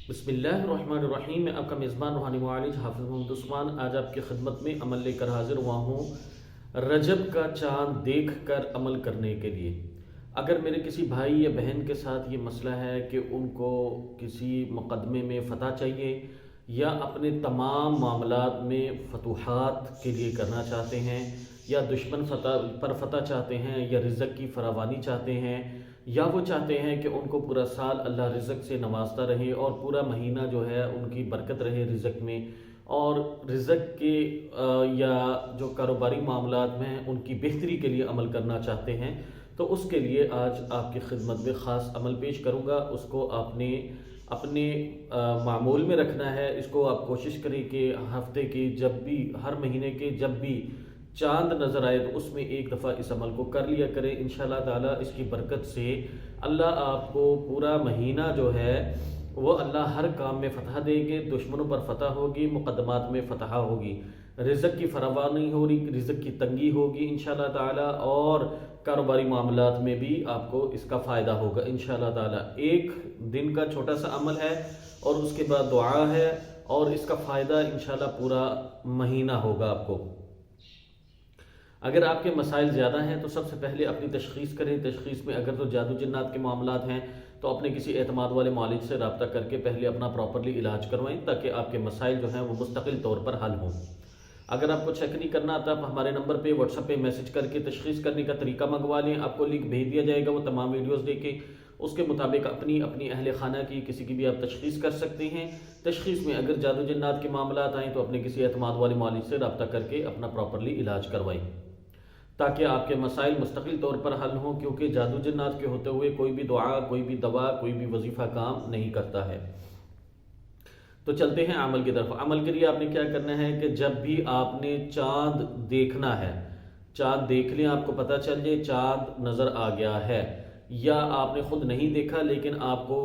बिस्मिल्लाहिर्रहमानिर्रहीम। मैं आपका मेज़बान रूहानी मुआलिज हाफिज़ मोहम्मद उस्मान आज आपकी खिदमत में अमल लेकर हाजिर हुआ हूँ रजब का चाँद देख कर अमल करने के लिए। अगर मेरे किसी भाई या बहन के साथ ये मसला है कि उनको किसी मुक़दमे में फ़तह चाहिए या अपने तमाम मामलात में फतूहात के लिए करना चाहते हैं, या दुश्मन फ़तह चाहते हैं, या रिज़्क़ की फरावानी चाहते हैं, या वो चाहते हैं कि उनको पूरा साल अल्लाह रिज़्क़ से नवाजता रहे और पूरा महीना जो है उनकी बरकत रहे रिज़्क़ में, और रिज़्क़ के या जो कारोबारी मामलात में उनकी बेहतरी के लिए अमल करना चाहते हैं, तो उसके लिए आज आपकी खिदमत में ख़ास अमल पेश करूँगा। उसको आपने अपने मामूल में रखना है। इसको आप कोशिश करें कि हफ्ते के जब भी, हर महीने के जब भी चांद नज़र आए तो उसमें एक दफ़ा इस अमल को कर लिया करें। इंशाअल्लाह ताला इसकी बरकत से अल्लाह आपको पूरा महीना जो है वो अल्लाह हर काम में फ़तह देंगे, दुश्मनों पर फ़तह होगी, मुक़द्दमात में फ़तह होगी, रिज़्क़ की फरावानी होगी, रिज़्क़ की तंगी होगी इंशाअल्लाह ताला, और कारोबारी मामलात में भी आपको इसका फ़ायदा होगा इंशाअल्लाह ताला। एक दिन का छोटा सा अमल है और उसके बाद दुआ है, और इसका फ़ायदा इंशाअल्लाह पूरा महीना होगा आपको। अगर आपके मसाइल ज़्यादा हैं तो सबसे पहले अपनी तशख़ीस करें। तशख़ीस में अगर तो जादू जन्नात के मामलात हैं तो अपने किसी एतमाद वाले मालिक से रब्ता करके पहले अपना प्रॉपरली इलाज करवाएं, ताकि आपके मसाइल जो हैं वो मुस्तकिल तौर पर हल हों। अगर आपको चेक नहीं करना आता, आप हमारे नंबर पे व्हाट्सएप पे मैसेज करके तशख़ीस करने का तरीका मंगवा लें। आपको लिंक भेज दिया जाएगा, वो तमाम वीडियोस देखें, उसके मुताबिक अपनी अपनी अहले खाना की किसी की भी आप तशख़ीस कर सकते हैं। तशख़ीस में अगर जादू जन्नात के मामलात आएँ तो अपने किसी एतमाद वाले मालिक से रब्ता करके अपना प्रॉपरली इलाज करवाएं, ताकि आपके मसाइल मुस्तकिल तौर पर हल हों। क्योंकि जादू जन्नात के होते हुए कोई भी दुआ, कोई भी दवा, कोई भी वजीफ़ा काम नहीं करता है। तो चलते हैं अमल की तरफ। अमल के लिए आपने क्या करना है कि जब भी आपने चांद देखना है, चांद देख लें, आपको पता चल जाए चांद नज़र आ गया है, या आपने खुद नहीं देखा लेकिन आपको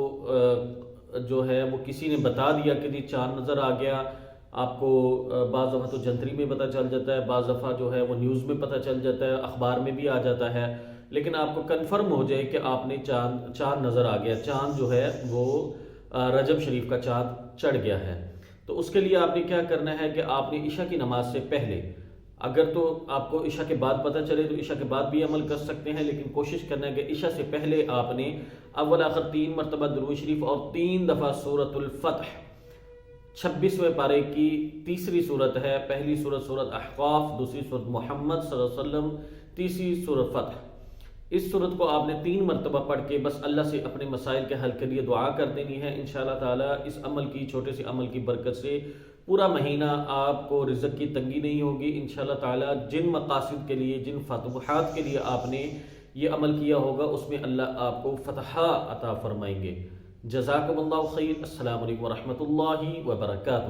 जो है वो किसी ने बता दिया कि जी चांद नज़र आ गया। आपको बाज़ दफ़ा तो जंतरी में पता चल जाता है, बाज़ दफ़ा जो है वो न्यूज़ में पता चल जाता है, अखबार में भी आ जाता है, लेकिन आपको कन्फर्म हो जाए कि आपने चांद नज़र आ गया, चांद जो है वो रजब शरीफ का चांद चढ़ गया है। तो उसके लिए आपने क्या करना है कि आपने इशा की नमाज से पहले, अगर तो आपको इशा के बाद पता चले तो इशा के बाद भी अमल कर सकते हैं, लेकिन कोशिश करना है कि इशा से पहले आपने अव्वल आखिर 3 मरतबा दुरूद शरीफ और 3 दफ़ा सूरतुल फतह, 26वें पारे की तीसरी सूरत है, पहली सूरत सूरत अहक़ाफ़, दूसरी सूरत मोहम्मद सल्लल्लाहु अलैहि वसल्लम, तीसरी सूरत फतह, इस सूरत को आपने 3 मरतबा पढ़ के बस अल्लाह से अपने मसाइल के हल के लिए दुआ कर देनी है। इंशाअल्लाह ताला इस अमल की, छोटे से अमल की बरकत से पूरा महीना आपको रिज़्क़ की तंगी नहीं होगी इंशाअल्लाह ताला। जिन मकासद के लिए, जिन फतूहात के लिए आपने ये अमल किया होगा उसमें अल्लाह आपको फ़तह अता फरमाएंगे। जज़ाकुमुल्लाहु खैर। अस्सलामु अलैकुम व रहमतुल्लाहि व बरकातुहू।